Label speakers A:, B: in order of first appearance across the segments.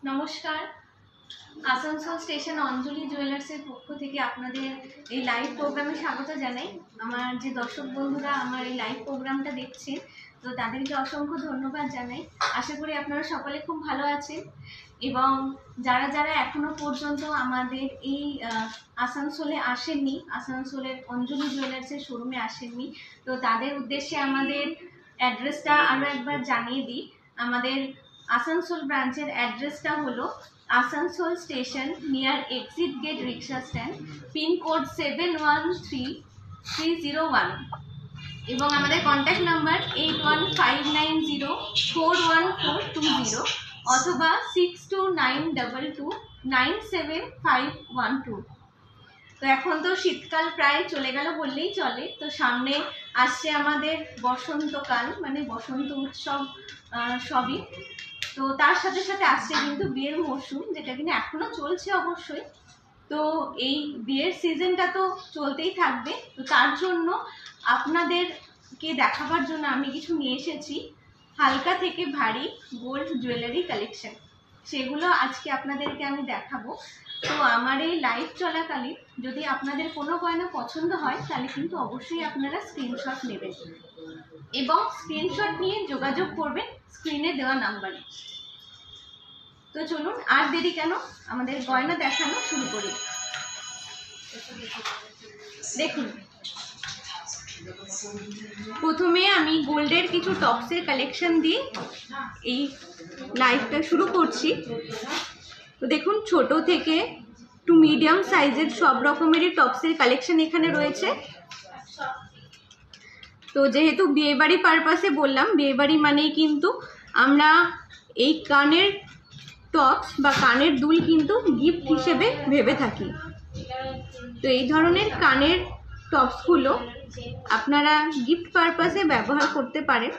A: নমস্কার, আসানসোল স্টেশন অঞ্জলি জুয়েলার্সের পক্ষ থেকে আপনাদের এই লাইভ প্রোগ্রামে স্বাগত জানাই। আমার যে দর্শক বন্ধুরা আমার এই লাইভ প্রোগ্রামটা দেখছেন, তো তাদেরকে অসংখ্য ধন্যবাদ জানাই। আশা করি আপনারা সকলে খুব ভালো আছেন এবং যারা যারা এখনো পর্যন্ত আমাদের এই আসানসোলে আসেননি, আসানসোলের অঞ্জলি জুয়েলার্সের শোরুমে আসেননি, তো তাদের উদ্দেশ্যে আমাদের অ্যাড্রেসটা আরও একবার জানিয়ে দিই। আমাদের আসানসোল ব্রাঞ্চের অ্যাড্রেসটা হলো Asansol station near exit gate rickshaw stand, pin code 713301 এবং আমাদের কন্ট্যাক্ট নাম্বার 8159041420 অথবা 6292297512। তো এখন তো শীতকাল প্রায় চলে গেল বললেই চলে। তো সামনে আসছে আমাদের বসন্তকাল, মানে বসন্ত উৎসব সবই। তো তার সাথে সাথে আসছে কিন্তু বিয়ের মরশুম, যেটা কিনা এখনো চলছে অবশ্যই। তো এই বিয়ের সিজনটা তো চলতেই থাকবে। তো তার জন্য আপনাদেরকে দেখাবার জন্য আমি কিছু নিয়ে এসেছি হালকা থেকে ভারী গোল্ড জুয়েলারি কালেকশন, সেগুলো আজকে আপনাদেরকে আমি দেখাবো। তো আমার এই লাইভ চলাকালীন যদি আপনাদের কোনো গয়না পছন্দ হয় তাহলে কিন্তু অবশ্যই আপনারা স্ক্রিনশট নেবেন এবং স্ক্রিনশট নিয়ে যোগাযোগ করবেন স্ক্রিনে দেওয়া নাম্বারে। তো চলুন আর দেরি কেন, আমাদের গয়না দেখানো শুরু করি। দেখুন, প্রথমে আমি গোল্ডের কিছু টপসের কালেকশন দিয়ে এই লাইভটা শুরু করছি। তো দেখুন, ছোট থেকে টু মিডিয়াম সাইজের সব রকমেরই টপসের কালেকশন এখানে রয়েছে। তো যেহেতু বিয়েবাড়ি পারপাসে বললাম, বিয়েবাড়ি মানেই কিন্তু আমরা এই কানের টপস বা কানের দুল কিন্তু গিফট হিসেবে ভেবে থাকি। তো এই ধরনের কানের টপসগুলো আপনারা গিফট পারপাসে ব্যবহার করতে পারেন।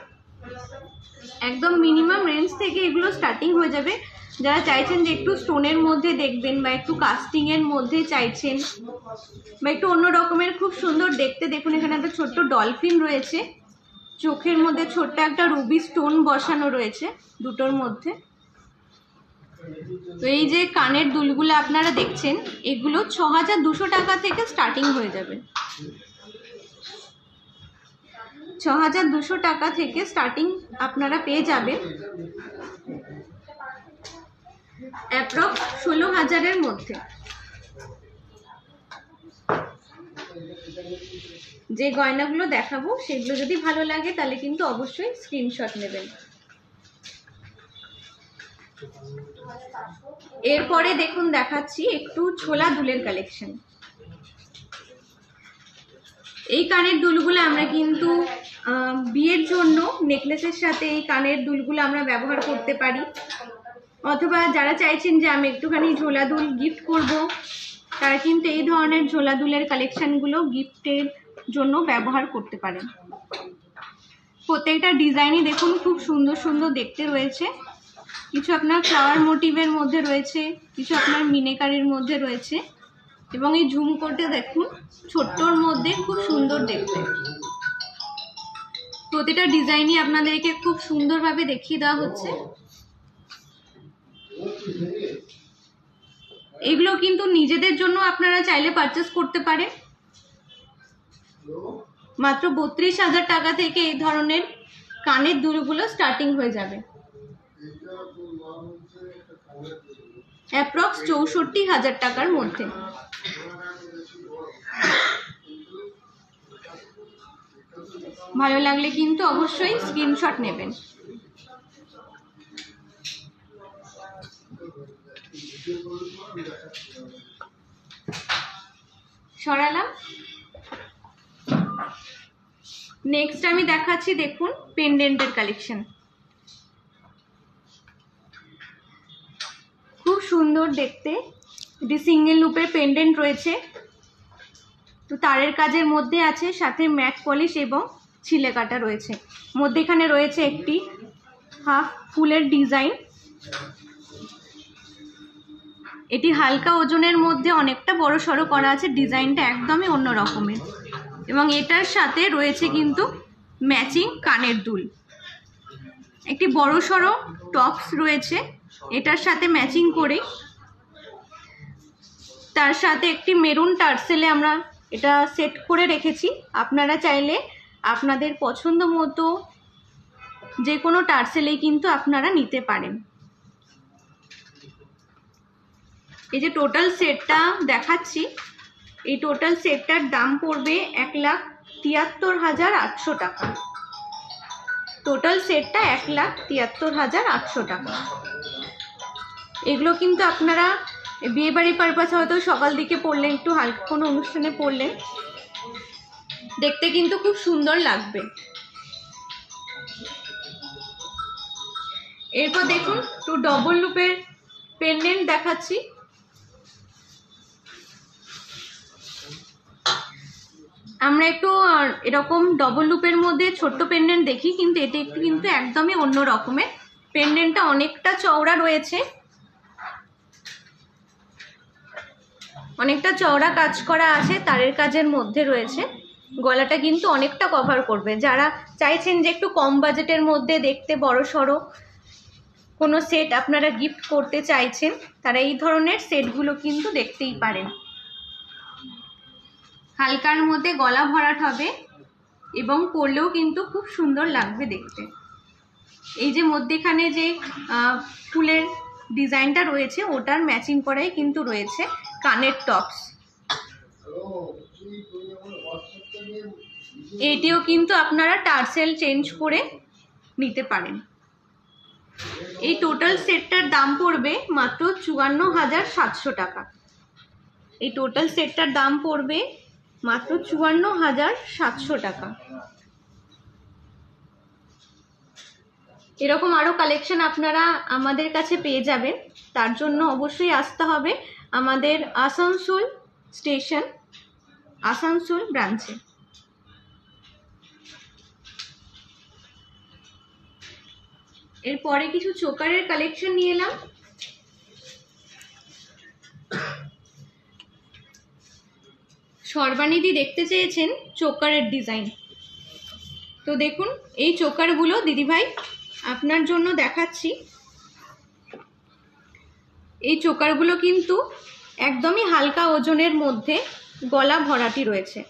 A: একদম মিনিমাম রেঞ্জ থেকে এগুলো স্টার্টিং হয়ে যাবে। যারা চাইছেন যে একটু স্টোনের মধ্যে দেখবেন বা একটু কাস্টিংয়ের মধ্যে চাইছেন বা একটু অন্য রকমের খুব সুন্দর দেখতে, দেখুন এখানে একটা ছোট্ট ডলফিন রয়েছে, চোখের মধ্যে ছোট্ট একটা রুবি স্টোন বসানো রয়েছে দুটোর মধ্যে। তো এই যে কানের দুলগুলো আপনারা দেখছেন, এগুলো 6200 টাকা থেকে স্টার্টিং হয়ে যাবে। 6200 টাকা থেকে স্টার্টিং আপনারা পেয়ে যাবেন অ্যাপ্রক্স 16000-এর মধ্যে। যে গয়নাগুলো দেখাবো সেগুলো যদি ভালো লাগে তাহলে কিন্তু অবশ্যই স্ক্রিনশট নেবেন। এরপরে দেখুন দেখাচ্ছি একটু ছোলা দুলের কালেকশন। এই কানের দুলগুলো আমরা কিন্তু বিয়ের জন্য নেকলেসের সাথে এই কানের দুলগুলো আমরা ব্যবহার করতে পারি, অথবা যারা চাইছেন যে আমি একটুখানি ঝোলা দুল গিফট করব, তারা কিন্তু এই ধরনের ঝোলা দুলের কালেকশনগুলো গিফটের জন্য ব্যবহার করতে পারেন। প্রত্যেকটা ডিজাইনই দেখুন খুব সুন্দর সুন্দর দেখতে রয়েছে। কিছু আপনার ফ্লাওয়ার মোটিভের মধ্যে রয়েছে, কিছু আপনার মিনেকারির মধ্যে রয়েছে এবং এই ঝুমকোটা দেখুন ছোট্টর মধ্যে খুব সুন্দর দেখতে। প্রতিটা ডিজাইনই আপনাদেরকে খুব সুন্দরভাবে দেখিয়ে দেওয়া হচ্ছে। এগুলো কিন্তু নিজেদের জন্য আপনারা চাইলে পারচেস করতে পারেন। মাত্র 32,000 টাকা থেকে এই ধরনের কানের দুলগুলো স্টার্টিং হয়ে যাবে, অ্যাপ্রক্স 64,000 টাকার মধ্যে। ভালো লাগলে কিন্তু অবশ্যই স্ক্রিনশট নেবেন। সরালাম। নেক্সট আমি দেখাচ্ছি, দেখুন পেন্ডেন্টের কালেকশন। খুব সুন্দর দেখতে, এটি সিঙ্গেল লুপের পেন্ডেন্ট রয়েছে। তো তারের কাজের মধ্যে আছে, সাথে ম্যাট পলিশ এবং ছিলে কাটা রয়েছে। মধ্যেখানে রয়েছে একটি হাফ ফুলের ডিজাইন। এটি হালকা ওজনের মধ্যে অনেকটা বড় সড়ো করা আছে, ডিজাইনটা একদমই অন্য রকমের এবং এটার সাথে রয়েছে কিন্তু ম্যাচিং কানের দুল। একটি বড় সড়ো টপস রয়েছে এটার সাথে ম্যাচিং করে তার সাথে একটি মেরুন টার্সেলে আমরা এটা সেট করে রেখেছি। আপনারা চাইলে আপনাদের পছন্দ মতো যে কোনো টার্সেলেই কিন্তু আপনারা নিতে পারেন। এই যে টোটাল সেটটা দেখাচ্ছি, এই টোটাল সেটটার দাম পড়বে 1,73,800 টাকা। টোটাল সেটটা 1,73,800 টাকা। এগুলো কিন্তু আপনারা বিয়েবাড়ি পারপাসে হয়তো সকাল দিকে পরলেন, একটু হালকা কোনো অনুষ্ঠানে পরলেন, দেখতে কিন্তু খুব সুন্দর লাগবে। এরপর দেখুন একটু ডবল লুপের পেন্ডেন্ট দেখাচ্ছি। আমরা একটু এরকম ডবল লুপের মধ্যে ছোট্ট পেন্ডেন্ট দেখি, কিন্তু এটা একটু কিন্তু একদমই অন্য রকমের। পেন্ডেন্টটা অনেকটা চওড়া রয়েছে, অনেকটা চওড়া কাজ করা আছে, তারের কাজের মধ্যে রয়েছে। গলাটা কিন্তু অনেকটা কভার করবে। যারা চাইছেন যে একটু কম বাজেটের মধ্যে দেখতে বড় সড়ো কোনো সেট আপনারা গিফট করতে চাইছেন, তারা এই ধরনের সেটগুলো কিন্তু দেখতেই পারেন। হালকার মধ্যে গলা ভরাট হবে এবং পরলেও কিন্তু খুব সুন্দর লাগবে দেখতে। এই যে মধ্যেখানে যে ফুলের ডিজাইনটা রয়েছে ওটার ম্যাচিং করাই কিন্তু রয়েছে কানের টপস। এটিও কিন্তু আপনারা টার্সেল চেঞ্জ করে নিতে পারেন। এই টোটাল সেটটার দাম পড়বে মাত্র 54,700 টাকা। এই টোটাল সেটটার দাম পড়বে মাত্র 54,700 টাকা। এরকম আরও কালেকশন আপনারা আমাদের কাছে পেয়ে যাবেন। তার জন্য অবশ্যই আসতে হবে আমাদের আসানসোল স্টেশন, আসানসোল ব্রাঞ্চে। এরপরে কিছু চোকারের কালেকশন নিয়ে এলাম। সর্বানিধি দেখতে চেয়েছেন চোকারের ডিজাইন, তো দেখুন এই চোকারগুলো দিদিভাই আপনার জন্য দেখাচ্ছি। এই চোকারগুলো কিন্তু একদমই হালকা ওজনের মধ্যে গলা ভরাটি রয়েছে।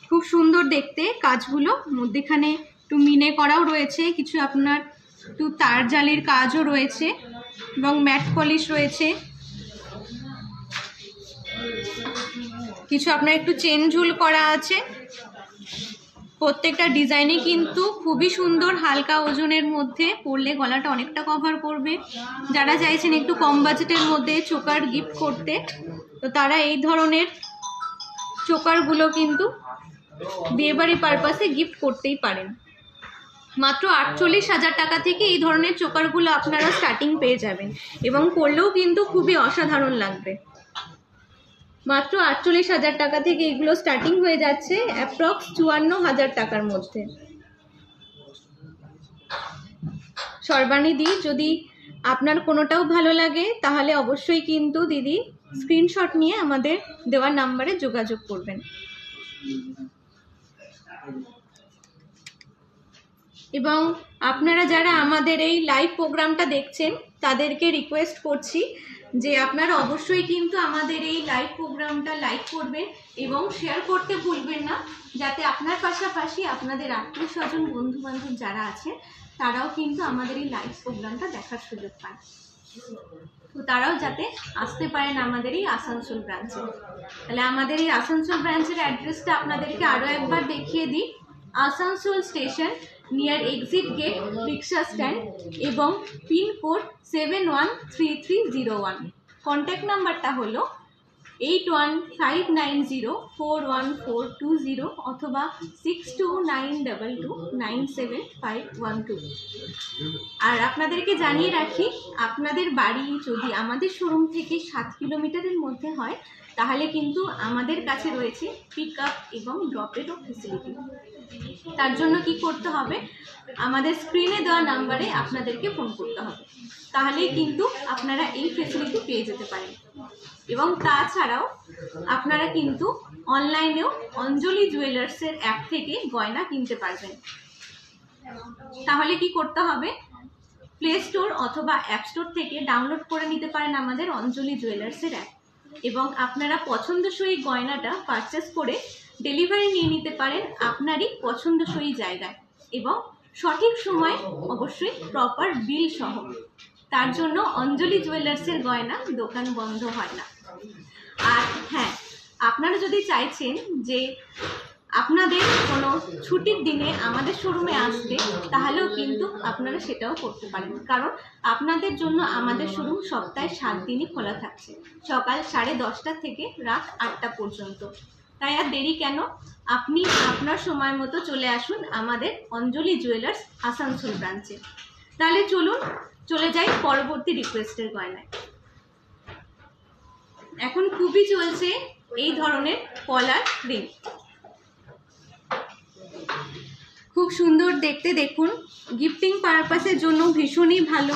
A: খুব সুন্দর দেখতে কাজগুলো, মধ্যেখানে একটু মিনে করাও রয়েছে, কিছু আপনার একটু তার জালির কাজও রয়েছে এবং ম্যাট পলিশ রয়েছে। কিছু আপনার একটু চেন ঝুল করা আছে। প্রত্যেকটা ডিজাইনই কিন্তু খুবই সুন্দর, হালকা ওজনের মধ্যে পরলে গলাটা অনেকটা কভার করবে। যারা চাইছেন একটু কম বাজেটের মধ্যে চোকার গিফট করতে, তো তারা এই ধরনের চোকারগুলো কিন্তু বিয়েবাড়ি পারপাসে গিফট করতেই পারেন। মাত্র 48,000 টাকা থেকে এই ধরনের চোকারগুলো আপনারা স্টার্টিং পেয়ে যাবেন এবং পরলেও কিন্তু খুবই অসাধারণ লাগবে। মাত্র 48,000 টাকা থেকে এগুলো স্টার্টিং হয়ে যাচ্ছে অ্যাপ্রক্স 54,000 টাকার মধ্যে। সর্বানিধি, যদি আপনার কোনোটাও ভালো লাগে তাহলে অবশ্যই কিন্তু দিদি স্ক্রিনশট নিয়ে আমাদের দেওয়ার নাম্বারে যোগাযোগ করবেন। এবং আপনারা যারা আমাদের এই লাইভ প্রোগ্রামটা দেখছেন তাদেরকে রিকোয়েস্ট করছি যে আপনারা অবশ্যই কিন্তু আমাদের এই লাইভ প্রোগ্রামটা লাইক করবেন এবং শেয়ার করতে ভুলবেন না, যাতে আপনার পাশাপাশি আপনাদের আত্মীয় স্বজন বন্ধু বান্ধব যারা আছে তারাও কিন্তু আমাদের এই লাইভ প্রোগ্রামটা দেখার সুযোগ পায়, তো তারাও যাতে আসতে পারেন আমাদের এই আসানসোল ব্রাঞ্চে। তাহলে আমাদের এই আসানসোল ব্রাঞ্চের অ্যাড্রেসটা আপনাদেরকে আরও একবার দেখিয়ে দিই। Asansol station near exit gate, rickshaw stand এবং পিনকোড 713301। কন্ট্যাক্ট নাম্বারটা হলো 8159041420 অথবা 6292297512। আর আপনাদেরকে জানিয়ে রাখি, আপনাদের বাড়ি যদি আমাদের শোরুম থেকে 7 কিলোমিটারের মধ্যে হয় তাহলে কিন্তু আমাদের কাছে রয়েছে পিক আপ এবং ড্রপেরও ফেসিলিটি। তার জন্য কি করতে হবে, আমাদের স্ক্রিনে দেওয়া নাম্বারে আপনাদেরকে ফোন করতে হবে, তাহলেই কিন্তু আপনারা এই ফেসিলিটি পেয়ে যেতে পারেন। এবং তাছাড়াও আপনারা কিন্তু অনলাইনেও অঞ্জলি জুয়েলার্সের অ্যাপ থেকে গয়না কিনতে পারবেন। তাহলে কি করতে হবে, প্লে স্টোর অথবা অ্যাপ স্টোর থেকে ডাউনলোড করে নিতে পারেন আমাদের অঞ্জলি জুয়েলার্সের অ্যাপ, এবং আপনারা পছন্দসই গয়নাটা পারচেস করে ডেলিভারি নিয়ে নিতে পারেন আপনারই পছন্দসই জায়গায়, এবং সঠিক সময় অবশ্যই প্রপার বিল সহ। তার জন্য অঞ্জলি জুয়েলার্সের গয়না দোকান বন্ধ হয় না। আর হ্যাঁ, আপনারা যদি চাইছেন যে আপনাদের কোনো ছুটির দিনে আমাদের শোরুমে আসতে, তাহলেও কিন্তু আপনারা সেটাও করতে পারেন, কারণ আপনাদের জন্য আমাদের শোরুম সপ্তাহে 7 দিনই খোলা থাকছে, সকাল 10:30 থেকে রাত 8টা পর্যন্ত। তাই আর দেরি কেন, আপনি আপনার সময় মতো চলে আসুন আমাদের অঞ্জলি জুয়েলার্স আসানসোল ব্রাঞ্চে। তাহলে চলুন চলে যাই পরবর্তী রিকোয়েস্টের গয়নায়। এখন খুবই চলছে এই ধরনের কলার রিং, খুব সুন্দর দেখতে। দেখুন, গিফটিং পারপাসের জন্য ভীষণই ভালো।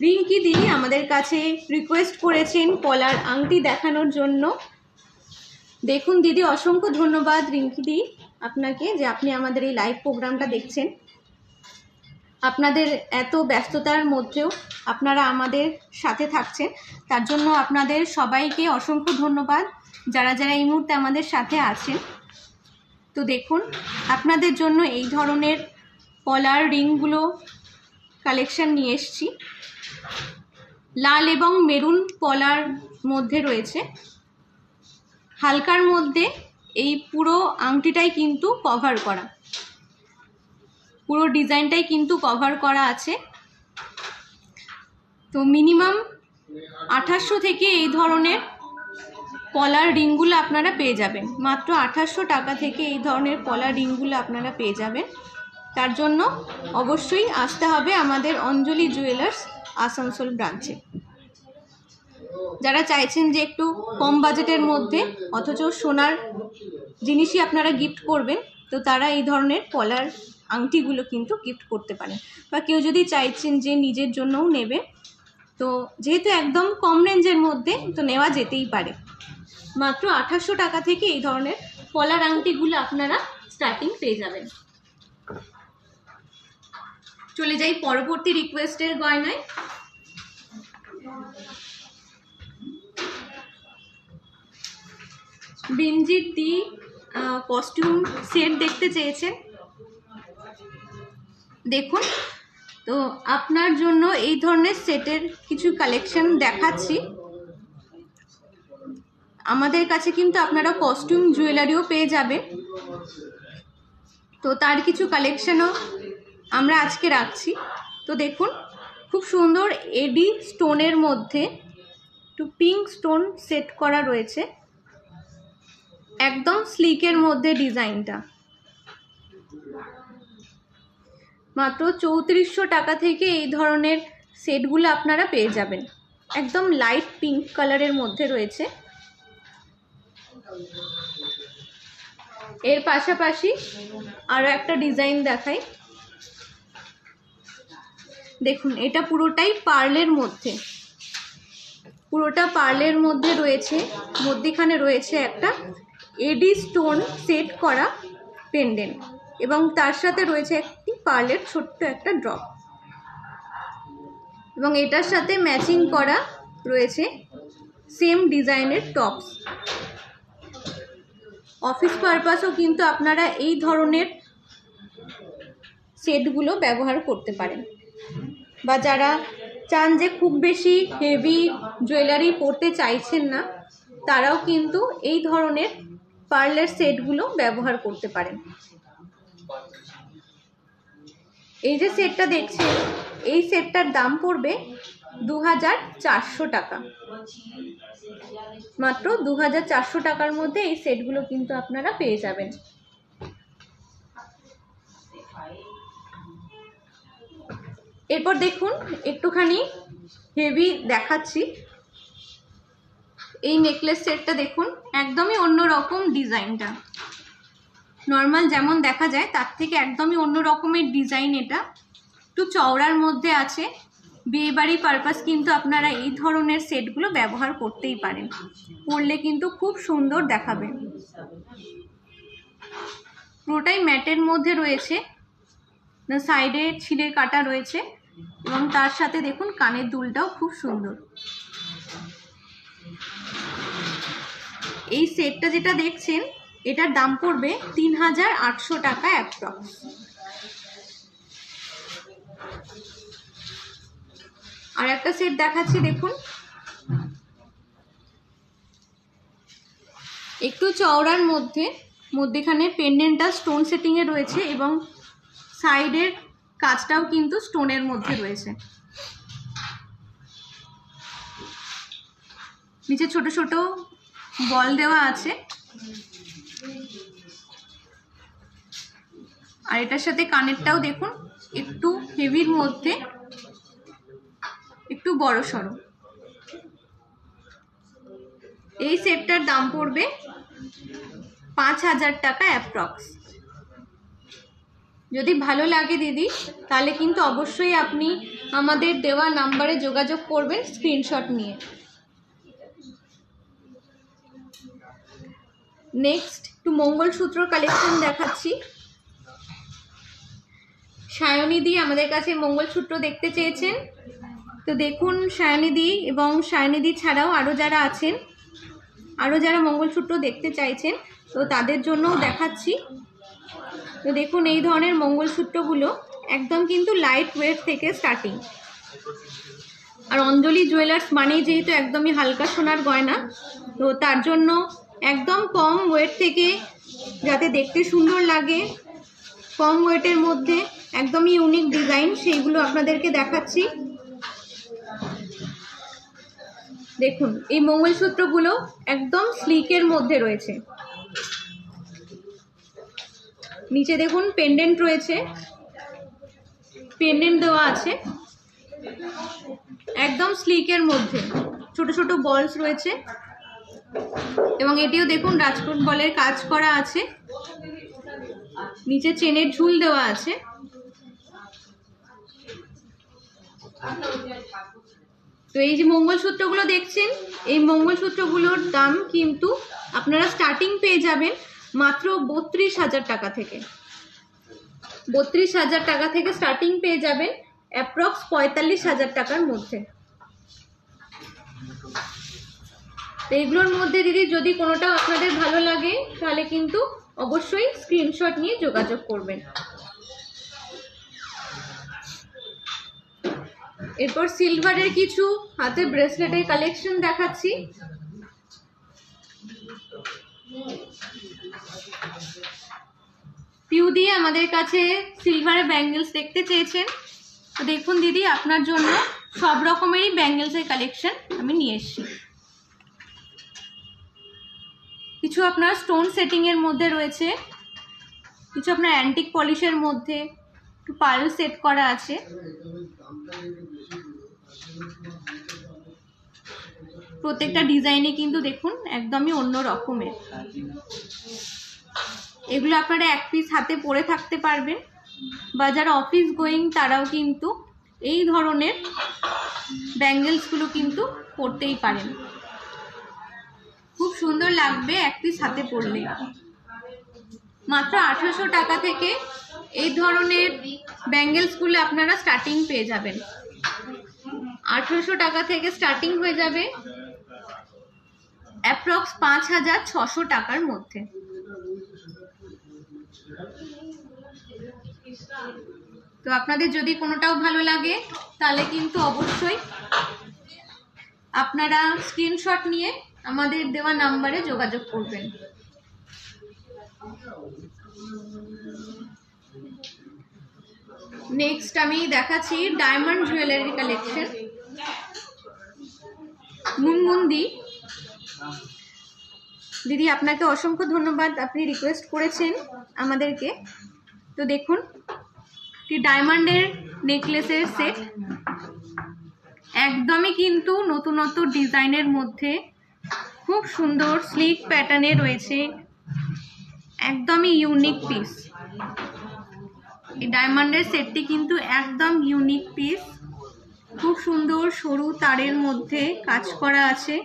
A: রিঙ্কি দি আমাদের কাছে রিকোয়েস্ট করেছেন কলার আংটি দেখানোর জন্য। দেখুন দিদি, অসংখ্য ধন্যবাদ রিঙ্কি দি আপনাকে, যে আপনি আমাদের এই লাইভ প্রোগ্রামটা দেখছেন। আপনাদের এত ব্যস্ততার মধ্যেও আপনারা আমাদের সাথে থাকছেন, তার জন্য আপনাদের সবাইকে অসংখ্য ধন্যবাদ, যারা যারা এই মুহূর্তে আমাদের সাথে আছেন। তো দেখুন, আপনাদের জন্য এই ধরনের কলার রিংগুলো কালেকশন নিয়ে এসেছি। লাল এবং মেরুন কলার মধ্যে রয়েছে, হালকার মধ্যে এই পুরো আংটিটাই কিন্তু কভার করা, পুরো ডিজাইনটাই কিন্তু কভার করা আছে। তো মিনিমাম 2800 থেকে এই ধরনের কলার রিংগুলো আপনারা পেয়ে যাবেন, মাত্র 2800 টাকা থেকে এই ধরনের কলার রিংগুলো আপনারা পেয়ে যাবেন। তার জন্য অবশ্যই আসতে হবে আমাদের অঞ্জলি জুয়েলার্স আসানসোল ব্রাঞ্চে। যারা চাইছেন যে একটু কম বাজেটের মধ্যে অথচ সোনার জিনিসই আপনারা গিফট করবেন, তো তারা এই ধরনের কলার আংটিগুলো কিন্তু গিফট করতে পারেন। বা কেউ যদি চাইছেন যে নিজের জন্যও নেবে, তো যেহেতু একদম কম রেঞ্জের মধ্যে, তো নেওয়া যেতেই পারে। মাত্র 2800 টাকা থেকে এই ধরনের কলার আংটিগুলো আপনারা স্টার্টিং পেয়ে যাবেন। চলে যাই পরবর্তী রিকোয়েস্টের গয়নায়। বিনজিৎ দি কস্টিউম সেট দেখতে চেয়েছেন। দেখুন, তো আপনার জন্য এই ধরনের সেটের কিছু কালেকশন দেখাচ্ছি। আমাদের কাছে কিন্তু আপনারা কস্টিউম জুয়েলারিও পেয়ে যাবেন, তো তার কিছু কালেকশনও আমরা আজকে রাখছি। তো দেখুন, খুব সুন্দর এডি স্টোনের মধ্যে একটু পিঙ্ক স্টোন সেট করা রয়েছে, একদম স্লিকের মধ্যে ডিজাইনটা। মাত্র 3400 টাকা থেকে এই ধরনের সেটগুলো আপনারা পেয়ে যাবেন, একদম লাইট পিঙ্ক কালারের মধ্যে রয়েছে। এর পাশাপাশি আরও একটা ডিজাইন দেখাই। দেখুন, এটা পুরোটাই পার্লের মধ্যে, পুরোটা পার্লের মধ্যে রয়েছে, মধ্যখানে রয়েছে একটা এডি স্টোন সেট করা পেন্ডেন্ট, এবং তার সাথে রয়েছে একটি পার্লের ছোট্ট একটা ড্রপ, এবং এটার সাথে ম্যাচিং করা রয়েছে সেম ডিজাইনের টপস। অফিস পারপাসও কিন্তু আপনারা এই ধরনের সেটগুলো ব্যবহার করতে পারেন, বা যারা চান যে খুব বেশি হেভি জুয়েলারি পরতে চাইছেন না, তারাও কিন্তু এই ধরনের পার্লের সেটগুলো ব্যবহার করতে পারেন। এই যে সেটটা দেখছেন, এই সেটটার দাম পড়বে 2400 টাকা। মাত্র 2400 টাকার মধ্যে এই সেটগুলো কিন্তু আপনারা পেয়ে যাবেন। এরপর দেখুন, একটুখানি হেভি দেখাচ্ছি। এই নেকলেস সেটটা দেখুন, একদমই অন্যরকম ডিজাইনটা, নর্মাল যেমন দেখা যায় তার থেকে একদমই অন্য রকমের ডিজাইন। এটা একটু চওড়ার মধ্যে আছে। বিয়েবাড়ি পারপাস কিন্তু আপনারা এই ধরনের সেটগুলো ব্যবহার করতেই পারেন, পরলে কিন্তু খুব সুন্দর দেখাবে। পুরোটাই ম্যাটের মধ্যে রয়েছে, না সাইডে ছিলে কাটা রয়েছে এবং তার সাথে দেখুন কানের দুলটাও খুব সুন্দর। এই সেটটা যেটা দেখছেন এটার দাম পড়বে 3800 টাকা অ্যাপ্রক্স। আর একটা সেট দেখাচ্ছি দেখুন, একটু চওড়ার মধ্যেখানে পেন্ডেন্টটা স্টোন সেটিং এ রয়েছে এবং সাইডের কাজটাও কিন্তু স্টোনের মধ্যে রয়েছে। নিচে ছোট ছোট বল দেওয়া আছে আর এটার সাথে কানেরটাও দেখুন একটু হেভির মধ্যে, একটু বড় সড়ো। এই সেটটার দাম পড়বে 5000 টাকা অ্যাপ্রক্স। যদি ভালো লাগে দিদি তাহলে কিন্তু অবশ্যই আপনি আমাদের দেওয়া নাম্বারে যোগাযোগ করবেন স্ক্রিনশট নিয়ে। নেক্সট একটু মঙ্গলসূত্র কালেকশন দেখাচ্ছি। সায়নিদি আমাদের কাছে মঙ্গলসূত্র দেখতে চেয়েছেন, তো দেখুন সায়নিদি এবং সায়নিদি ছাড়াও আরও যারা আছেন, আরও যারা মঙ্গলসূত্র দেখতে চাইছেন তো তাদের জন্যও দেখাচ্ছি। তো দেখুন এই ধরনের মঙ্গলসূত্রগুলো একদম কিন্তু লাইট ওয়েট থেকে স্টার্টিং। আর অঞ্জলি জুয়েলার্স মানেই যেহেতু একদমই হালকা সোনার গয়না, তো তার জন্য একদম কম ওয়েট থেকে যাতে দেখতে সুন্দর লাগে, কম ওয়েটের মধ্যে একদমই ইউনিক ডিজাইন, সেইগুলো আপনাদেরকে দেখাচ্ছি। দেখুন এই মঙ্গলসূত্রগুলো একদম স্লিকের মধ্যে রয়েছে। নিচে দেখুন পেন্ডেন্ট রয়েছে, পেন্ডেন্ট দেওয়া আছে একদম স্লিকের মধ্যে, ছোট ছোট বলস রয়েছে এবং এটিও দেখুন রাজকোট বলের কাজ করা আছে, নিচে চেনের ঝুল দেওয়া আছে। তো এই যে মঙ্গলসূত্রগুলো দেখছেন, এই মঙ্গলসূত্রগুলোর দাম কিন্তু আপনারা স্টার্টিং পেয়ে যাবেন মাত্র 32,000 টাকা থেকে। 32,000 টাকা থেকে স্টার্টিং পেয়ে যাবেন অ্যাপ্রক্স 45,000 টাকার মধ্যে। তো এইগুলোর মধ্যে দিদি যদি কোনোটা আপনাদের ভালো লাগে তাহলে কিন্তু অবশ্যই স্ক্রিনশট নিয়ে যোগাযোগ করবেন। এরপর সিলভারের কিছু হাতে ব্রেসলেটের কালেকশন দেখাচ্ছি। পিউ দিয়ে আমাদের কাছে সিলভারের ব্যাঙ্গেলস দেখতে চেয়েছেন, তো দেখুন দিদি আপনার জন্য সব রকমেরই ব্যাঙ্গেলসের কালেকশন আমি নিয়ে এসেছি। কিছু আপনার স্টোন সেটিং এর মধ্যে রয়েছে, কিছু আপনার অ্যান্টিক পলিশের মধ্যে, একটু পার্ল সেট করা আছে। প্রত্যেকটা ডিজাইনে কিন্তু দেখুন একদমই অন্য রকমের। এগুলো আপনারা এক পিস হাতে পরে থাকতে পারবেন, বা যারা অফিস গোয়িং তারাও কিন্তু এই ধরনের ব্যাঙ্গেলসগুলো কিন্তু পরতেই পারেন, খুব সুন্দর লাগবে এক পিস হাতে পরলে। মাত্র 1800 টাকা থেকে এই ধরনের ব্যাঙ্গেলসগুলো আপনারা স্টার্টিং পেয়ে যাবেন। 1800 টাকা থেকে স্টার্টিং হয়ে যাবে অ্যাপ্রক্স 5600 টাকার মধ্যে। তো আপনাদের যদি কোনোটাও ভালো লাগে তাহলে কিন্তু অবশ্যই আপনারা স্ক্রিনশট নিয়ে আমাদের দেওয়া নাম্বারে যোগাযোগ করবেন। নেক্সট আমি দেখাচ্ছি ডায়মন্ড জুয়েলারি কালেকশন। মুনমুন্দি দিদি আপনাকে অসংখ্য ধন্যবাদ, আপনি রিকোয়েস্ট করেছেন আমাদেরকে। তো দেখুন ডায়মন্ডের নেকলেসের সেট একদমই কিন্তু নতুনত্ব ডিজাইনের মধ্যে, খুব সুন্দর স্লিক প্যাটার্নে রয়েছে, একদমই ইউনিক পিস। এই ডায়মন্ডের সেটটি কিন্তু একদম ইউনিক পিস, খুব সুন্দর সরু তারের মধ্যে কাজ করা আছে।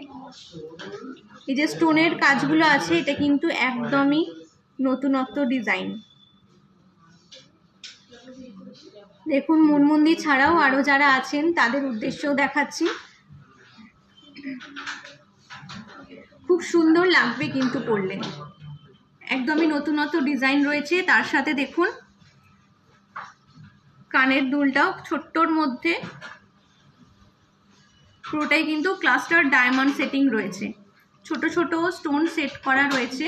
A: এই যে স্টোনের কাজগুলো আছে এটা কিন্তু একদমই নতুনত্ব ডিজাইন। দেখুন মুনমুন্দি ছাড়াও আরো যারা আছেন তাদের উদ্দেশ্যেও দেখাচ্ছি। খুব সুন্দর লাগবে কিন্তু পরলে, একদমই নতুনত্ব ডিজাইন রয়েছে। তার সাথে দেখুন কানের দুলটাও ছোট্টর মধ্যে, পুরোটাই কিন্তু ক্লাস্টার ডায়মন্ড সেটিং রয়েছে, ছোট ছোট স্টোন সেট করা রয়েছে।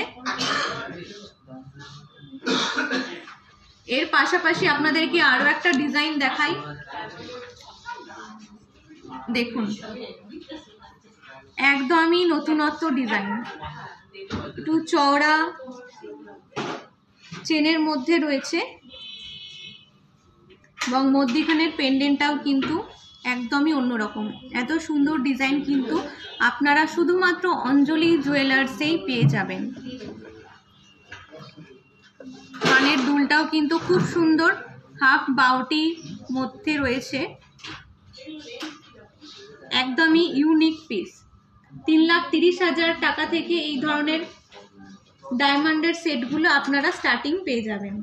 A: এর পাশাপাশি আপনাদেরকে আরো একটা ডিজাইন দেখাই। দেখুন একদমই নতুনত্ব ডিজাইন, একটু চওড়া চেনের মধ্যে রয়েছে এবং মধ্যিখানের পেন্ডেন্টটাও কিন্তু একদমই অন্যরকম। এত সুন্দর ডিজাইন কিন্তু আপনারা শুধুমাত্র অঞ্জলি জুয়েলার্সেই পেয়ে যাবেন। কানের দুলটাও কিন্তু খুব সুন্দর, হাফ বাউটি মধ্যে রয়েছে, একদমই ইউনিক পিস। 3,30,000 টাকা থেকে এই ধরনের ডায়মন্ডের সেটগুলো আপনারা স্টার্টিং পেয়ে যাবেন।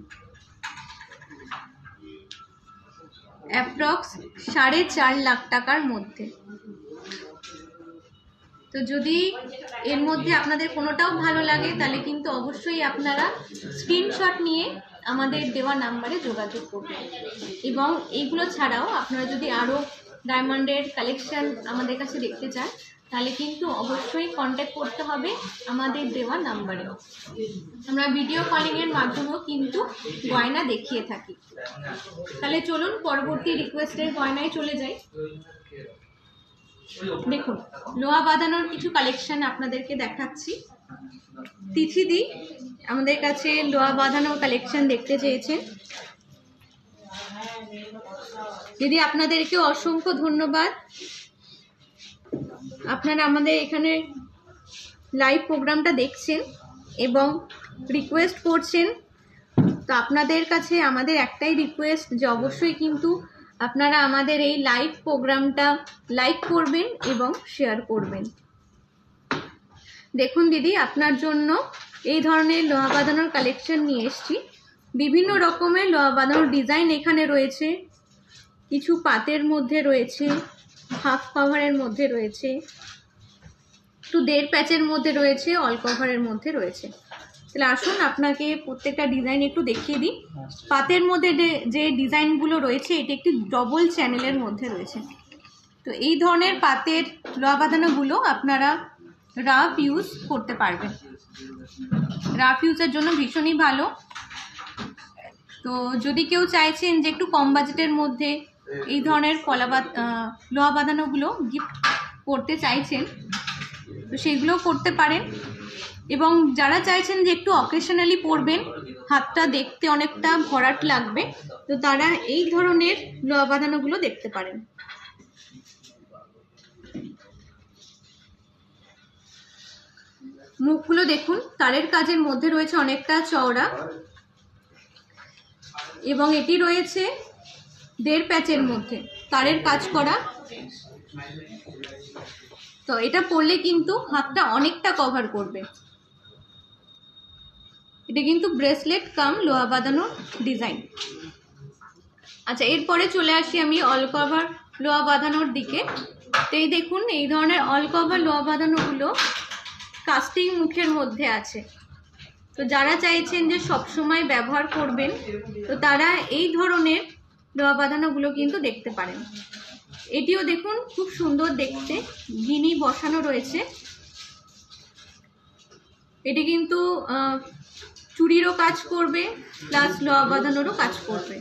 A: অ্যাপ্রক্স 4.5 লাখ টাকার মধ্যে। তো যদি এর মধ্যে আপনাদের কোনোটাও ভালো লাগে তাহলে কিন্তু অবশ্যই আপনারা স্ক্রিনশট নিয়ে আমাদের দেওয়া নাম্বারে যোগাযোগ করবেন। এবং এইগুলো ছাড়াও আপনারা যদি আরও ডায়মন্ডের কালেকশন আমাদের কাছে দেখতে চান তাহলে কিন্তু অবশ্যই কন্ট্যাক্ট করতে হবে আমাদের দেওয়া নাম্বারেও। আমরা ভিডিও কলিংয়ের মাধ্যমেও কিন্তু গয়না দেখিয়ে থাকি। তাহলে চলুন পরবর্তী রিকোয়েস্টের গয়নায় চলে যাই। দেখুন লোহা বাঁধানোর কিছু কালেকশন আপনাদেরকে দেখাচ্ছি। তিথিদি আমাদের কাছে লোহা বাঁধানোর কালেকশন দেখতে চেয়েছেন। দিদি আপনাদেরকে অসংখ্য ধন্যবাদ, আপনারা আমাদের এখানে লাইভ প্রোগ্রামটা দেখছেন এবং রিকোয়েস্ট করছেন। তো আপনাদের কাছে আমাদের একটাই রিকোয়েস্ট যে অবশ্যই কিন্তু আপনারা আমাদের এই লাইভ প্রোগ্রামটা লাইক করবেন এবং শেয়ার করবেন। দেখুন দিদি আপনার জন্য এই ধরনের লোহা বাঁধানোর কালেকশন নিয়ে এসেছি। বিভিন্ন রকমের লোহা বাঁধানোর ডিজাইন এখানে রয়েছে, কিছু পাতের মধ্যে রয়েছে, হাফ কভারের মধ্যে রয়েছে, একটু 1.5 প্যাচের মধ্যে রয়েছে, অল কভারের মধ্যে রয়েছে। তাহলে আসুন আপনাকে প্রত্যেকটা ডিজাইন একটু দেখিয়ে দিই। পাতের মধ্যে যে ডিজাইনগুলো রয়েছে এটি একটি ডবল চ্যানেলের মধ্যে রয়েছে। তো এই ধরনের পাতের লোহা বাঁধানোগুলো আপনারা রাফ ইউজ করতে পারবেন, রাফ ইউজের জন্য ভীষণই ভালো। তো যদি কেউ চাইছেন যে একটু কম বাজেটের মধ্যে এই ধরনের লোহা বাঁধানোগুলো গিফট করতে চাইছেন তো সেগুলো করতে পারেন। এবং যারা চাইছেন যে একটু অকেশনালি পরবেন, হাতটা দেখতে অনেকটা ভরাট লাগবে, তো তারা এই ধরনের লোহা বাঁধানোগুলো দেখতে পারেন। মুখগুলো দেখুন তারের কাজের মধ্যে রয়েছে, অনেকটা চওড়া এবং এটি রয়েছে 1.5 প্যাচের মধ্যে তারের কাজ করা। তো এটা পরলে কিন্তু হাতটা অনেকটা কভার করবে। এটা কিন্তু ব্রেসলেট কাম লোহা বাঁধানোর ডিজাইন। আচ্ছা এরপরে চলে আসি আমি অল কভার লোহা বাঁধানোর দিকে। তো এই দেখুন এই ধরনের অল কভার লোহা বাঁধানোগুলো কাস্টিং মুখের মধ্যে আছে। তো যারা চাইছেন যে সবসময় ব্যবহার করবেন তো তারা এই ধরনের লোহা বাঁধানোগুলো কিন্তু দেখতে পারেন। এটিও দেখুন খুব সুন্দর দেখতে, গিনি বসানো রয়েছে। এটি কিন্তু চুড়িরও কাজ করবে প্লাস লোহা বাঁধানোরও কাজ করবে।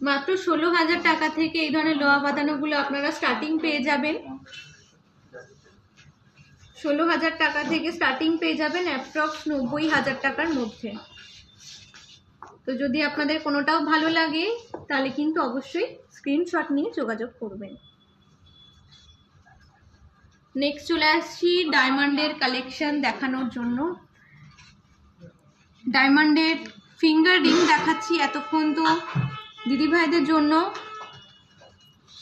A: মাত্র 16,000 টাকা থেকে এই ধরনের লোহা বাঁধানোগুলো আপনারা স্টার্টিং পেয়ে যাবেন। 16,000 টাকা থেকে স্টার্টিং পেয়ে যাবেন অ্যাপ্রক্স 90,000 টাকার মধ্যে। তো যদি আপনাদের কোনোটাও ভালো লাগে তাহলে কিন্তু অবশ্যই স্ক্রিনশট নিয়ে যোগাযোগ করবেন। নেক্সট চলে আসছি ডায়মন্ডের কালেকশন দেখানোর জন্য। ডায়মন্ডের ফিঙ্গার রিং দেখাচ্ছি। এতক্ষণ তো দিদিভাইদের জন্য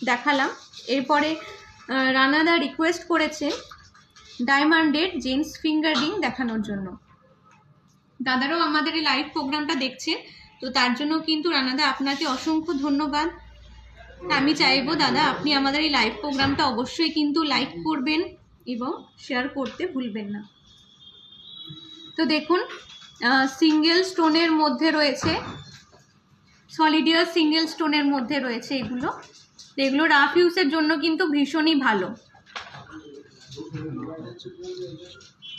A: দেখালাম, এরপরে রানাদা রিকোয়েস্ট করেছে ডায়মন্ডের জেন্টস ফিঙ্গার রিং দেখানোর জন্য। দাদারাও আমাদের এই লাইভ প্রোগ্রামটা দেখছেন তো তার জন্য কিন্তু রানাদা আপনাকে অসংখ্য ধন্যবাদ। আমি চাইবো দাদা আপনি আমাদের এই লাইভ প্রোগ্রামটা অবশ্যই কিন্তু লাইক করবেন এবং শেয়ার করতে ভুলবেন না। তো দেখুন সিঙ্গেল স্টোনের মধ্যে রয়েছে, সলিডিয়ার সিঙ্গেল স্টোনের মধ্যে রয়েছে এগুলো। এগুলো রাফ ইউজের জন্য কিন্তু ভীষণই ভালো,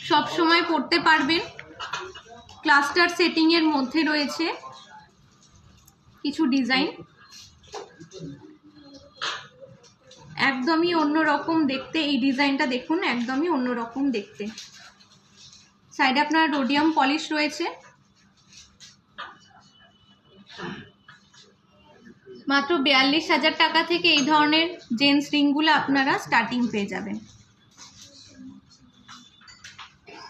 A: সব সময় পড়তে পারবেন। ক্লাস্টার সেটিং এর মধ্যে রয়েছে কিছু ডিজাইন, একদমই অন্যরকম দেখতে। এই ডিজাইনটা দেখুন, একদমই অন্যরকম দেখতে। সাইডে আপনার রোডিয়াম পলিশ রয়েছে। মাত্র 42,000 টাকা থেকে এই ধরনের জেন্টস রিংগুলো আপনারা স্টার্টিং পেয়ে যাবেন।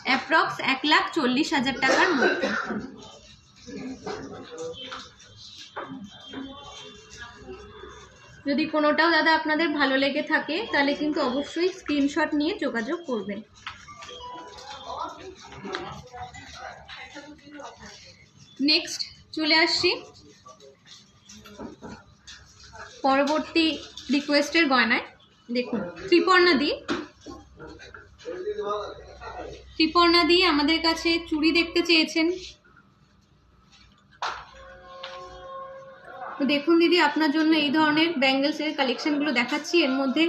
A: অ্যাপ্রক্স 1,40,000 টাকার মধ্যে। যদি কোনোটাও দাদা আপনাদের ভালো লেগে থাকে তাহলে কিন্তু অবশ্যই স্ক্রিনশট নিয়ে যোগাযোগ করবেন। নেক্সট চলে আসছি পরবর্তী রিকোয়েস্টের গয়নায়। দেখুন ত্রিপর্ণা দিয়ে আমাদের কাছে চুড়ি দেখতে চেয়েছেন। তো দেখুন দিদি, আপনার জন্য এই ধরনের ব্যাঙ্গেলসের কালেকশনগুলো দেখাচ্ছি। এর মধ্যে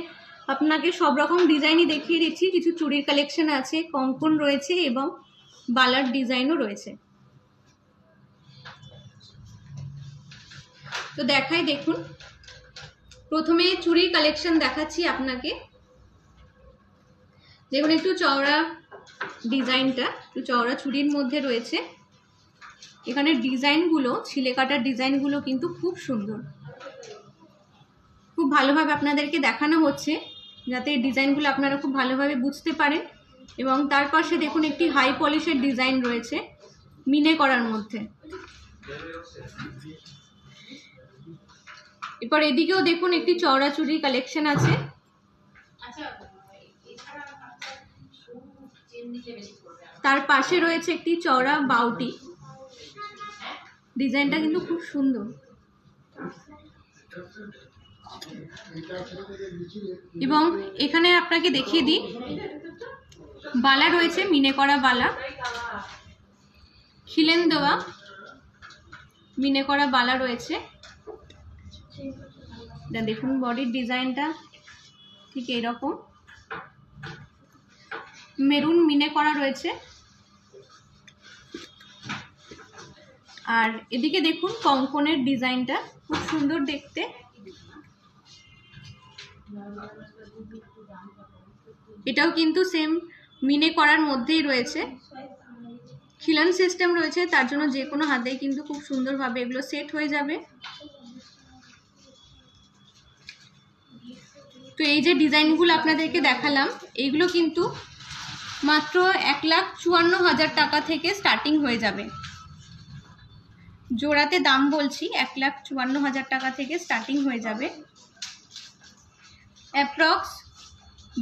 A: আপনাকে সব রকম ডিজাইনই দেখিয়ে দিচ্ছি। কিছু চুড়ির কালেকশন আছে, কঙ্কন রয়েছে এবং বালার ডিজাইনও রয়েছে। তো দেখাই, দেখুন প্রথমে চুড়ির কালেকশন দেখাচ্ছি আপনাকে। দেখুন একটু চওড়া ডিজাইনটা, একটু চওড়া চুড়ির মধ্যে রয়েছে। এখানে ডিজাইনগুলো, ছিলে কাটার ডিজাইনগুলো কিন্তু খুব সুন্দর, খুব ভালোভাবে আপনাদেরকে দেখানো হচ্ছে যাতে এই ডিজাইনগুলো আপনারা খুব ভালোভাবে বুঝতে পারেন। এবং তার পাশে দেখুন একটি হাই পলিশের ডিজাইন রয়েছে মিনে করার মধ্যে। এরপর এদিকেও দেখুন একটি চওড়া চুড়ির কালেকশন আছে। তার পাশে রয়েছে একটি চওড়া বাউটি, ডিজাইনটা কিন্তু খুব সুন্দর। এবং এখানে আপনাকে দেখিয়ে দিই, বালা রয়েছে মিনে করা বালা, খিলেন দেওয়া মিনে করা বালা রয়েছে। দেখুন বডির ডিজাইনটা ঠিক এইরকম, মেরুন মিনে করা রয়েছে। আর এদিকে দেখুন কঙ্কনের ডিজাইনটা খুব সুন্দর দেখতে। এটাও কিন্তু সেম মিনে করার মধ্যেই রয়েছে, খিলান সিস্টেম রয়েছে, তার জন্য যে কোনো হাতেই কিন্তু খুব সুন্দরভাবে এগুলো সেট হয়ে যাবে। তো এই যে ডিজাইনগুলো আপনাদেরকে দেখালাম, এইগুলো কিন্তু মাত্র 1,54,000 টাকা থেকে স্টার্টিং হয়ে যাবে। জোড়াতে দাম বলছি, 1,54,000 টাকা থেকে স্টার্টিং হয়ে যাবে, অ্যাপ্রক্স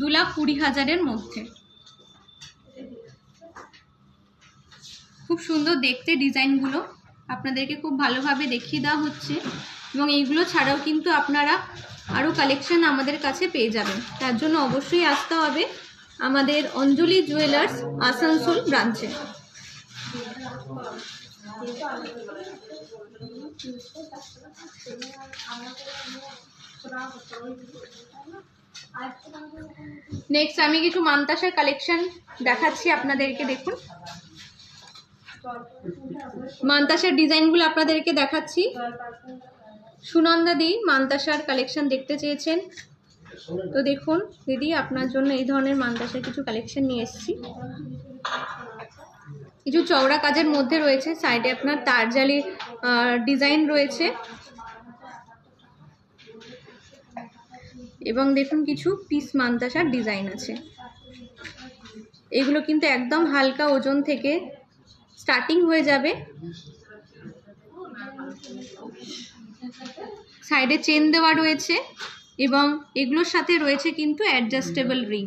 A: 2,20,000-এর মধ্যে। খুব সুন্দর দেখতে ডিজাইনগুলো, আপনাদেরকে খুব ভালোভাবে দেখিয়ে দেওয়া হচ্ছে। এবং এইগুলো ছাড়াও কিন্তু আপনারা আরও কালেকশন আমাদের কাছে পেয়ে যাবেন। তার জন্য অবশ্যই আসতে হবে আমাদের অঞ্জলি জুয়েলার্স আসানসোল ব্রাঞ্চে। নেক্সট আমি কিছু মানতাসার কালেকশন দেখাচ্ছি আপনাদেরকে। দেখুন মানতাসার ডিজাইনগুলো আপনাদেরকে দেখাচ্ছি। সুনন্দা দি মানতাসার কালেকশন দেখতে চেয়েছেন, তো দেখুন দিদি আপনার জন্য এই ধরনের মানতাসার কিছু কালেকশন নিয়ে এসেছি। কিছু চওড়া কাজের মধ্যে রয়েছে, সাইডে আপনার তারজালির ডিজাইন রয়েছে। এবং দেখুন কিছু পিস মানতাসার ডিজাইন আছে। এগুলো কিন্তু একদম হালকা ওজন থেকে স্টার্টিং হয়ে যাবে। সাইডে চেন দেওয়া রয়েছে এবং এগুলোর সাথে রয়েছে কিন্তু অ্যাডজাস্টেবল রিং।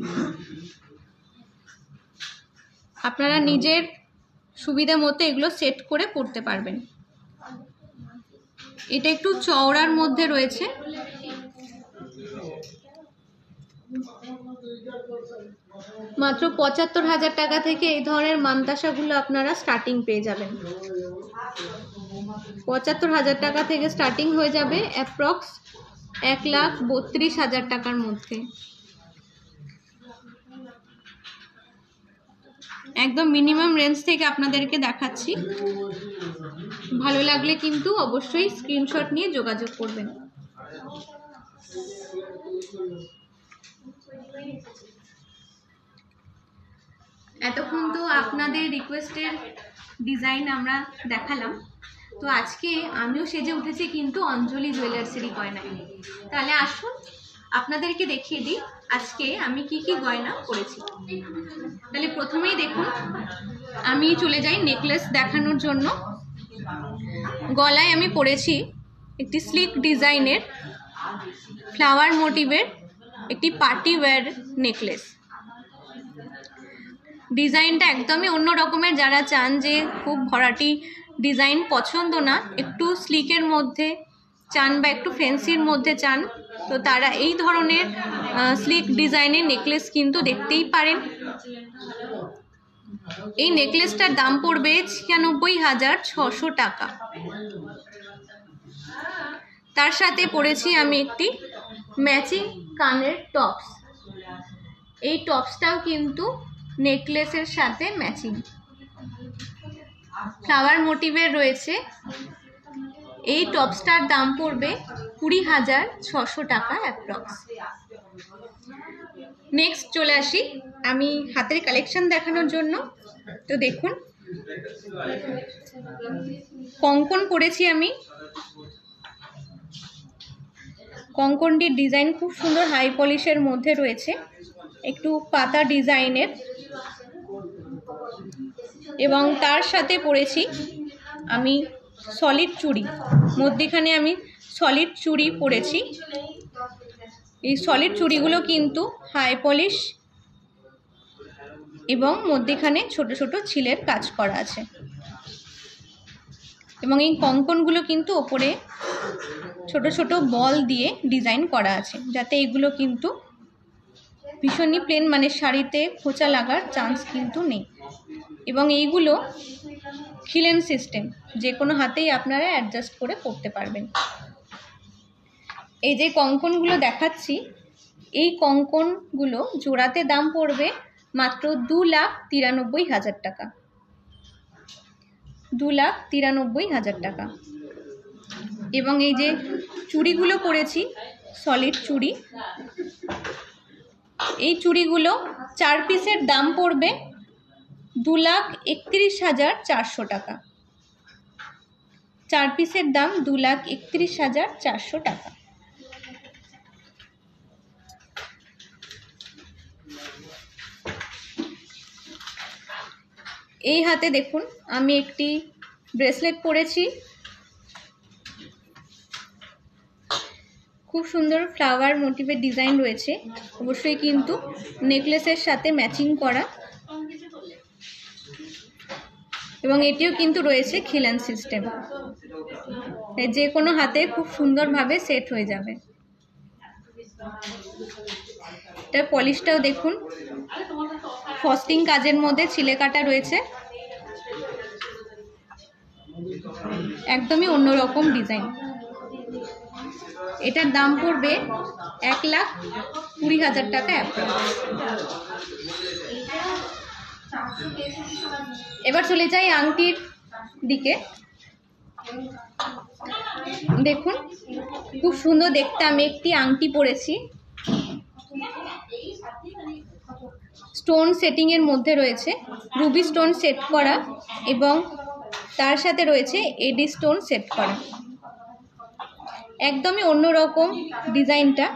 A: আপনারা নিজের সুবিধা মতো এগুলো সেট করে পড়তে পারবেন। এটা একটু চওড়ার মধ্যে রয়েছে। মাত্র ৭৫,০০০ টাকা থেকে এই ধরনের মানতাসাগুলো আপনারা স্টার্টিং পেয়ে যাবেন। ৭৫,০০০ টাকা থেকে স্টার্টিং হয়ে যাবে অ্যাপ্রক্স ১,৩২,০০০ টাকার মধ্যে। একদম মিনিমাম রেঞ্জ থেকে আপনাদেরকে দেখাচ্ছি। ভালো লাগলে কিন্তু অবশ্যই স্ক্রিনশট নিয়ে যোগাযোগ করবেন। এতক্ষণ তো আপনাদের রিকোয়েস্টের ডিজাইন আমরা দেখালাম। তো আজকে আমিও সেজে উঠেছি কিন্তু অঞ্জলি জুয়েলার্সেরই গয়নায়। তাহলে আসুন আপনাদেরকে দেখিয়ে দিই আজকে আমি কি কি গয়না পরেছি। তাহলে প্রথমেই দেখুন, আমি চলে যাই নেকলেস দেখানোর জন্য। গলায় আমি পরেছি একটি স্লিক ডিজাইনের ফ্লাওয়ার মোটিভের একটি পার্টি ওয়্যার নেকলেস। ডিজাইনটা একদমই অন্য রকমের। যারা চান যে খুব ভরাটি ডিজাইন পছন্দ না, একটু স্লিকের মধ্যে চান বা একটু ফ্যান্সির মধ্যে চান, তো তারা এই ধরনের স্লিক ডিজাইনের নেকলেস কিন্তু দেখতেই পারেন। এই নেকলেসটার দাম পড়বে ৯৬,৬০০ টাকা। তার সাথে পরেছি আমি একটি ম্যাচিং কানের টপস। এই টপসটাও কিন্তু নেকলেসের সাথে ম্যাচিং, ফ্লাওয়ার মোটিভের রয়েছে। এই টপসটার দাম পড়বে ২০,৬০০ টাকা অ্যাপ্রক্স। নেক্সট চলে আসি আমি হাতের কালেকশন দেখানোর জন্য। তো দেখুন, কঙ্কন পরেছি আমি। কঙ্কনটির ডিজাইন খুব সুন্দর, হাই পলিশের মধ্যে রয়েছে, একটু পাতা ডিজাইনের। এবং তার সাথে পরেছি আমি সলিড চুড়ি, মধ্যেখানে আমি সলিড চুড়ি পরেছি। এই সলিড চুড়িগুলো কিন্তু হাই পলিশ এবং মধ্যেখানে ছোট ছোট ছিলের কাজ করা আছে। এবং এই কঙ্কনগুলো কিন্তু ওপরে ছোট ছোট বল দিয়ে ডিজাইন করা আছে, যাতে এগুলো কিন্তু ভীষণই প্লেন, মানে শাড়িতে খোঁচা লাগার চান্স কিন্তু নেই। এবং এইগুলো খিলেন সিস্টেম, যে কোনো হাতেই আপনারা অ্যাডজাস্ট করে পরতে পারবেন। এই যে কঙ্কনগুলো দেখাচ্ছি, এই কঙ্কনগুলো জোড়াতে দাম পড়বে মাত্র ২,৯৩,০০০ টাকা। ২,৯৩,০০০ টাকা। এবং এই যে চুড়িগুলো পরেছি সলিড চুড়ি, এই চুড়িগুলো ৪ পিসের দাম পড়বে ২,৩১,৪০০ টাকা। ৪ পিসের দাম ২,৩১,৪০০ টাকা। এই হাতে দেখুন আমি একটি ব্রেসলেট পরেছি, খুব সুন্দর ফ্লাওয়ার মোটিভের ডিজাইন রয়েছে, অবশ্যই কিন্তু নেকলেসের সাথে ম্যাচিং করা। এবং এটিও কিন্তু রয়েছে খিলান সিস্টেম, যে কোনো হাতে খুব সুন্দরভাবে সেট হয়ে যাবে। এটার পলিশটাও দেখুন, ফস্টিং কাজের মধ্যে ছিলে কাটা রয়েছে, একদমই অন্যরকম ডিজাইন। এটার দাম পড়বে ১,২০,০০০ টাকা অ্যাপ্রক্স। এবার চলে যাই আংটির দিকে। দেখুন খুব সুন্দর দেখতে আমি একটি আংটি পরেছি, স্টোন সেটিং এর মধ্যে রয়েছে, রুবি স্টোন সেট করা এবং তার সাথে রয়েছে এডি স্টোন সেট করা। একদমই অন্যরকম ডিজাইনটা।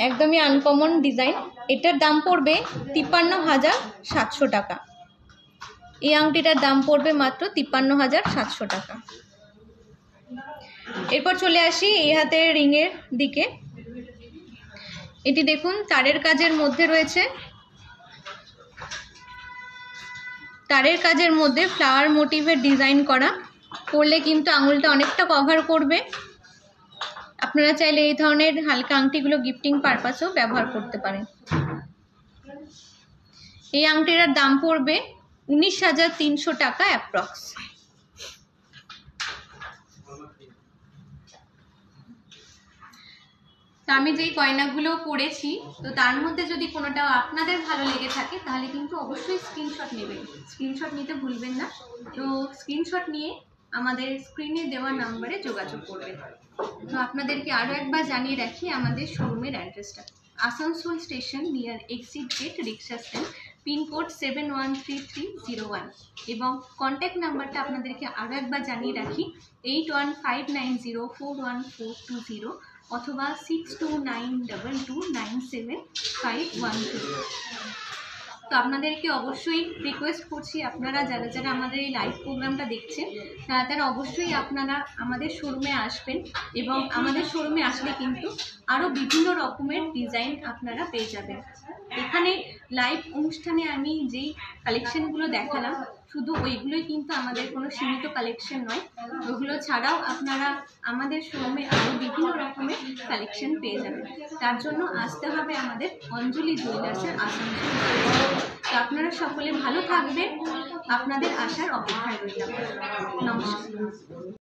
A: একদমই আনকমন ডিজাইন। এটার দাম পড়বে ৫৩,৭০০ টাকা। এই আংটিটার দাম পড়বে মাত্র ৫৩,৭০০ টাকা। এরপর চলে আসি এই হাতের রিংয়ের দিকে। এটি দেখুন তারের কাজের মধ্যে রয়েছে, তারের কাজের মধ্যে ফ্লাওয়ার মোটিভের ডিজাইন করা, পরলে কিন্তু আঙুলটা অনেকটা কভার করবে। আপনারা চাইলে এই ধরনের হালকা আংটিগুলো গিফটিং পারপাসেও ব্যবহার করতে পারেন। এই আংটিটার দাম পড়বে 19,300 টাকা অ্যাপ্রক্স। তো আমি যেই গয়নাগুলো পরেছি, তো তার মধ্যে যদি কোনোটা আপনাদের ভালো লেগে থাকে তাহলে কিন্তু অবশ্যই স্ক্রিনশট নেবেন, স্ক্রিনশট নিতে ভুলবেন না। তো স্ক্রিনশট নিয়ে আমাদের স্ক্রিনে দেওয়া নাম্বারে যোগাযোগ করবেন। তো আপনাদেরকে আরও একবার জানিয়ে রাখি আমাদের শোরুমের অ্যাড্রেসটা। Asansol station near exit gate, rickshaw stand, pin code 713301 এবং কন্ট্যাক্ট নাম্বারটা আপনাদেরকে আরও একবার জানিয়ে রাখি 8159041420 অথবা 6292297512। তো আপনাদেরকে অবশ্যই রিকোয়েস্ট করছি, আপনারা যারা যারা আমাদের এই লাইভ প্রোগ্রামটা দেখছেন তারা অবশ্যই আপনারা আমাদের শোরুমে আসবেন এবং আমাদের শোরুমে আসলে কিন্তু আরও বিভিন্ন রকমের ডিজাইন আপনারা পেয়ে যাবেন। এখানে লাইভ অনুষ্ঠানে আমি যেই কালেকশনগুলো দেখালাম শুধু ওইগুলোই কিন্তু আমাদের কোনো সীমিত কালেকশন নয়, ওগুলো ছাড়াও আপনারা আমাদের শোরুমে আরও বিভিন্ন রকমের কালেকশন পেয়ে যাবেন। তার জন্য আসতে হবে আমাদের অঞ্জলি জুয়েলার্সের আসানসোল। তো আপনারা সকলে ভালো থাকবেন, আপনাদের আসার অপেক্ষায় রইলাম। নমস্কার।